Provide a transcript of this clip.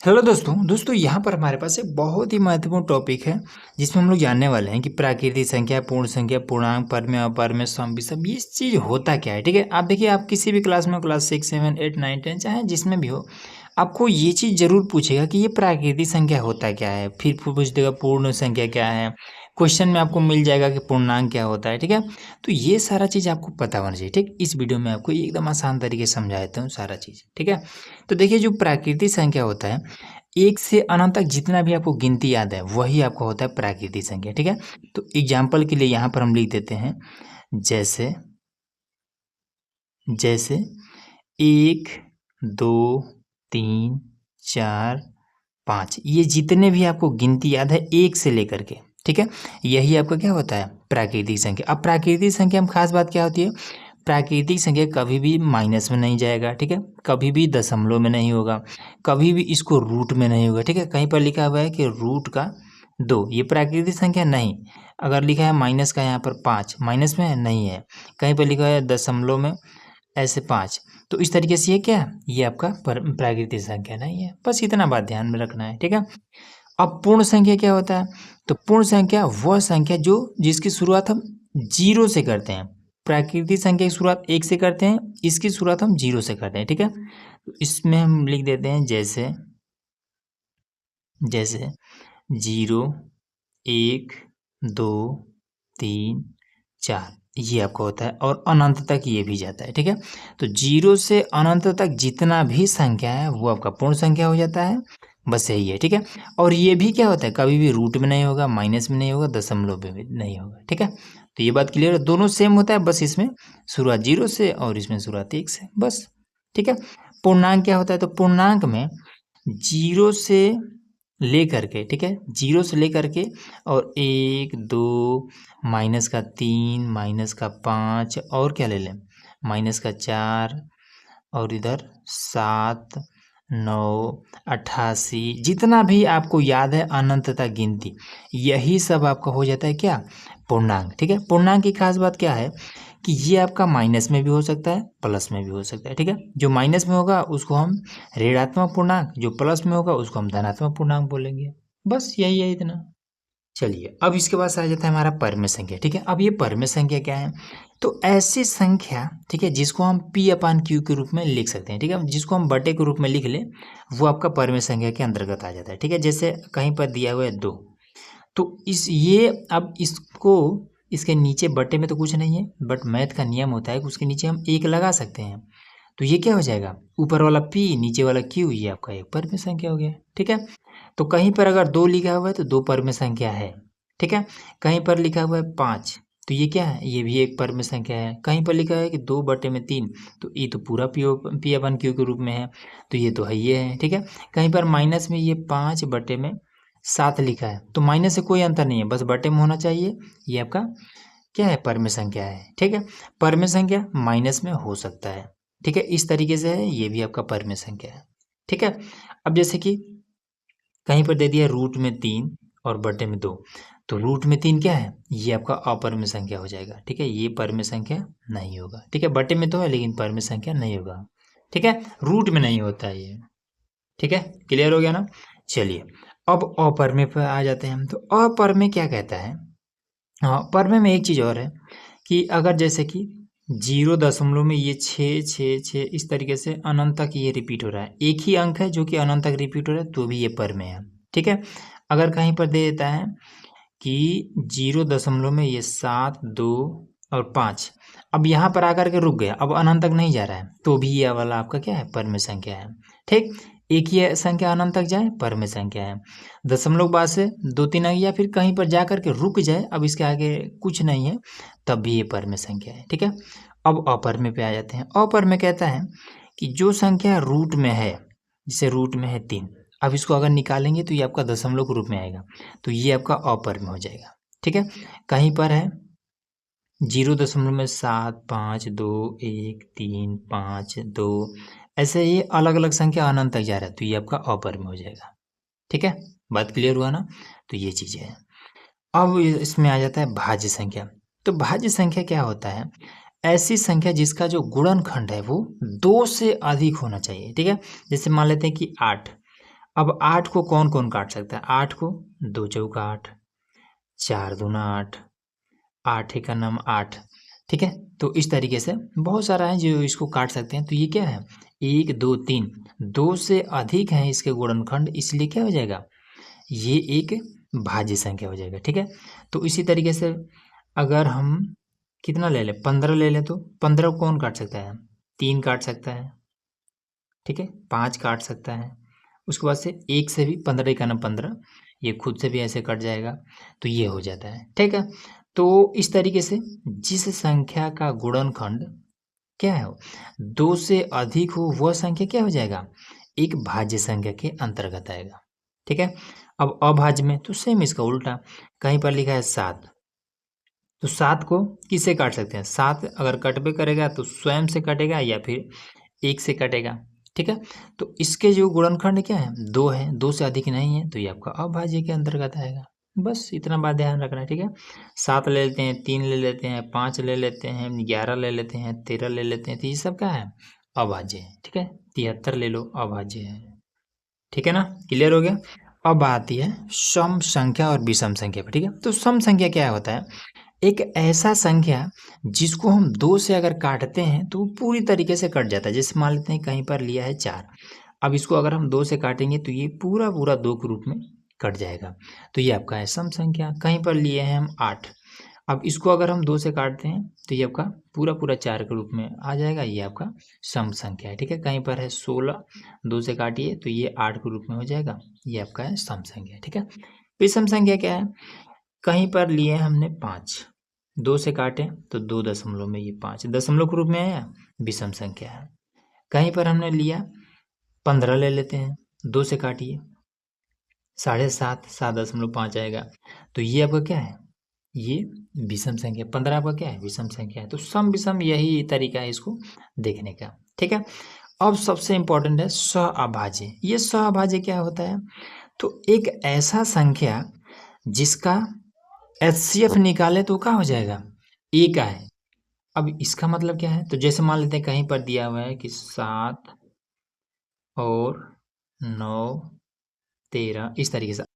Hello दोस्तों यहाँ पर हमारे पास एक बहुत ही महत्वपूर्ण टॉपिक है जिसमें हम लोग जानने वाले हैं कि प्राकृतिक संख्या, पूर्ण संख्या, पूर्णांक, परमेय, अपरमेय, सम, विषम, ये चीज़ होता क्या है। ठीक है, आप देखिए, आप किसी भी क्लास में, क्लास 6, 7, 8, 9, 10 चाहे जिसमें भी हो, आपको ये चीज़ ज़रूर पूछेगा कि ये प्राकृतिक संख्या होता क्या है। फिर पूछ देगा पूर्ण संख्या क्या है। क्वेश्चन में आपको मिल जाएगा कि पूर्णांक क्या होता है। ठीक है, तो ये सारा चीज़ आपको पता होना चाहिए। ठीक, इस वीडियो में आपको एकदम आसान तरीके से समझा देता हूँ सारा चीज़। ठीक है, तो देखिए, जो प्राकृतिक संख्या होता है, एक से अनंत तक जितना भी आपको गिनती याद है वही आपका होता है प्राकृतिक संख्या। ठीक है, तो एग्जाम्पल के लिए यहाँ पर हम लिख देते हैं, जैसे जैसे 1, 2, 3, 4, 5, ये जितने भी आपको गिनती याद है एक से लेकर के, ठीक है, यही आपका क्या होता है प्राकृतिक संख्या। अब प्राकृतिक संख्या में खास बात क्या होती है, प्राकृतिक संख्या कभी भी माइनस में नहीं जाएगा। ठीक है, कभी भी दशमलव में नहीं होगा, कभी भी इसको रूट में नहीं होगा। ठीक है, कहीं पर लिखा हुआ है कि रूट का 2, ये प्राकृतिक संख्या नहीं। अगर लिखा है माइनस का यहाँ पर 5, माइनस में है नहीं है। कहीं पर लिखा है दशमलव में ऐसे 5, तो इस तरीके से ये क्या है, ये आपका प्राकृतिक संख्या नहीं है। बस इतना बात ध्यान में रखना है। ठीक है, अब पूर्ण संख्या क्या होता है, तो पूर्ण संख्या वह संख्या जो जिसकी शुरुआत हम जीरो से करते हैं। प्राकृतिक संख्या की शुरुआत 1 से करते हैं, इसकी शुरुआत हम जीरो से करते हैं। ठीक है, तो इसमें हम लिख देते हैं जैसे जैसे 0, 1, 2, 3, 4, ये आपका होता है, और अनंत तक ये भी जाता है। ठीक है, तो 0 से अनंत तक जितना भी संख्या है वो आपका पूर्ण संख्या हो जाता है। बस यही है। ठीक है, और ये भी क्या होता है, कभी भी रूट में नहीं होगा, माइनस में नहीं होगा, दशमलव में भी नहीं होगा। ठीक है, तो ये बात क्लियर है, दोनों सेम होता है, बस इसमें शुरुआत 0 से और इसमें शुरुआत 1 से, बस। ठीक है, पूर्णांक क्या होता है, तो पूर्णांक में 0 से लेकर के, ठीक है, 0 से लेकर के और 1, 2, माइनस का 3, माइनस का 5, और क्या ले लें, माइनस का 4, और इधर 7, 9, 88, जितना भी आपको याद है अनंत तक गिनती, यही सब आपका हो जाता है क्या, पूर्णांक। ठीक है, पूर्णांक की खास बात क्या है कि ये आपका माइनस में भी हो सकता है, प्लस में भी हो सकता है। ठीक है, जो माइनस में होगा उसको हम ऋणात्मक पूर्णांक, जो प्लस में होगा उसको हम धनात्मक पूर्णांक बोलेंगे। बस यही है, इतना। चलिए, अब इसके बाद आ जाता है हमारा परमेय संख्या। ठीक है, अब ये परमेय संख्या क्या है, तो ऐसी संख्या, ठीक है, जिसको हम P/Q के रूप में लिख सकते हैं। ठीक है, जिसको हम बटे के रूप में लिख लें, वो आपका परमेय संख्या के अंतर्गत आ जाता है। ठीक है, जैसे कहीं पर दिया हुआ है 2, तो इस ये अब इसको, इसके नीचे बटे में तो कुछ नहीं है, बट मैथ का नियम होता है कि उसके नीचे हम 1 लगा सकते हैं। तो ये क्या हो जाएगा, ऊपर वाला P, नीचे वाला Q, ये आपका एक परमेय संख्या हो गया। ठीक है, तो कहीं पर अगर 2 लिखा हुआ है तो 2 परमेय संख्या है। ठीक है, कहीं पर लिखा हुआ है 5, तो ये क्या है, ये भी एक परमेय संख्या है। कहीं पर लिखा है कि 2/3, तो ये तो पूरा P/Q के रूप में है, तो ये तो है, ये है। ठीक है, कहीं पर माइनस में ये 5/7 लिखा है, तो माइनस से कोई अंतर नहीं है, बस बटे में होना चाहिए, ये आपका क्या है, परमेय संख्या है। ठीक है, परमेय संख्या माइनस में हो सकता है। ठीक है, इस तरीके से है, ये भी आपका परमेय संख्या है। ठीक है, अब जैसे कि कहीं पर दे दिया रूट में 3 और बटे में 2, तो रूट में 3 क्या है, ये आपका अपरमेय संख्या हो जाएगा। ठीक है, ये परमेय संख्या नहीं होगा। ठीक है, बटे में तो है लेकिन परमेय संख्या नहीं होगा। ठीक है, रूट में नहीं होता है ये। ठीक है, क्लियर हो गया ना। चलिए, अब अपरमेय पर आ जाते हैं हम। तो अपरमेय क्या कहता है, हाँ, परमेय में एक चीज़ और है कि अगर जैसे कि 0 दशमलव में ये 6, 6, 6, इस तरीके से अनंत तक ये रिपीट हो रहा है, एक ही अंक है जो कि अनंत तक रिपीट हो रहा है, तो भी ये परमेय है। ठीक है, अगर कहीं पर दे देता है कि 0 दशमलव में ये 7, 2 और 5, अब यहाँ पर आकर के रुक गया, अब अनंत तक नहीं जा रहा है, तो भी ये वाला आपका क्या है, परमेय संख्या है। ठीक, एक ही संख्या अनंत तक जाए, परमेय संख्या है। दशमलव बाद से 2-3 आ या फिर कहीं पर जा कर के रुक जाए, अब इसके आगे कुछ नहीं है, तब भी ये परमेय संख्या है। ठीक है, अब अपरमेय पे आ जाते हैं। अपरमेय कहता है कि जो संख्या रूट में है, जैसे रूट में है 3, अब इसको अगर निकालेंगे तो ये आपका दशमलव के रूप में आएगा, तो ये आपका अपरमेय हो जाएगा। ठीक है, कहीं पर है 0.7, 5, 2, 1, 3, 5, 2, ऐसे ये अलग अलग संख्या अनंत तक जा रहा है, तो ये आपका अपरमेय हो जाएगा। ठीक है, बात क्लियर हुआ ना, तो ये चीज़ें हैं। अब इसमें आ जाता है भाज्य संख्या। तो भाज्य संख्या क्या होता है, ऐसी संख्या जिसका जो गुणनखंड है वो 2 से अधिक होना चाहिए। ठीक है, जैसे मान लेते हैं कि 8, अब 8 को कौन-कौन काट सकता है? 8 को 2 चौका 8, 4 दूना 8, 8 एका नम 8, ठीक है? तो इस तरीके से बहुत सारा है जो इसको काट सकते हैं। तो ये क्या है? 1, 2, 3, 2 से अधिक हैं इसके गुणनखंड, इसलिए क्या हो जाएगा? ये एक भाज्य संख्या हो जाएगा, ठीक है? तो इसी तरीके से अगर हम कितना ले लें? 15 ले लें तो 15 को कौन काट सकता है? 3 काट सकता है, ठीक है? 5 काट सकता है। उसके बाद से 1 से भी 15 एका नम 15, ये खुद से भी ऐसे कट जाएगा, तो ये हो जाता है, ठीक है? तो इस तरीके से जिस संख्या का गुणनखंड क्या है? 2 से अधिक हो वह संख्या क्या हो जाएगा? एक भाज्य संख्या के अंतर्गत आएगा, ठीक है? अब अभाज्य में तो सेम इसका उल्टा, कहीं पर लिखा है 7, तो 7 को किससे काट सकते हैं? 7 अगर कट भी करेगा तो स्वयं से कटेगा या फिर 1 से कटेगा, ठीक है? तो इसके जो गुणनखंड क्या है? 2 है, 2 से अधिक नहीं है, तो ये आपका अभाज्य के अंतर्गत आएगा। बस इतना बात ध्यान रखना है, ठीक है? 7 ले लेते हैं, 3 ले लेते हैं, 5 ले लेते हैं, 11 ले लेते हैं, 13 ले लेते हैं, तो ये सब क्या है? अभाज्य है, ठीक है? 73 ले लो, अभाज्य है। ठीक है ना? क्लियर हो गया? अब आती है सम संख्या और विषम संख्या पे, ठीक है? तो सम संख्या क्या होता है? एक ऐसा संख्या जिसको हम 2 से अगर काटते हैं तो वो पूरी तरीके से कट जाता है। जैसे मान लेते हैं कहीं पर लिया है 4, अब इसको अगर हम 2 से काटेंगे तो ये पूरा-पूरा 2 के रूप में कट जाएगा। तो ये आपका है सम संख्या। कहीं पर लिए हैं हम 8, अब इसको अगर हम 2 से काटते हैं तो ये आपका पूरा-पूरा 4 के रूप में आ जाएगा, ये आपका सम संख्या है, ठीक है? कहीं पर है 16, 2 से काटिए तो ये 8 के रूप में हो जाएगा, ये आपका है सम संख्या, ठीक है? विषम संख्या क्या है? कहीं पर लिए हमने 5, 2 से काटें तो 2 दशमलव में ये 5 दशमलव के रूप में आया, विषम संख्या है। कहीं पर हमने लिया 15 ले लेते हैं, 2 से काटिए 7.5 7.5 आएगा, तो ये आपका क्या है? ये विषम संख्या। 15 आपका क्या है? विषम संख्या है। तो सम विषम यही तरीका है इसको देखने का, ठीक है? अब सबसे इम्पोर्टेंट है सहअभाज्य। ये सहअभाज्य क्या होता है? तो एक ऐसा संख्या जिसका एचसीएफ निकाले तो क्या हो जाएगा? ए का है। अब इसका मतलब क्या है? तो जैसे मान लेते हैं कहीं पर दिया हुआ है कि 7 और 9, 13 इस तरीके से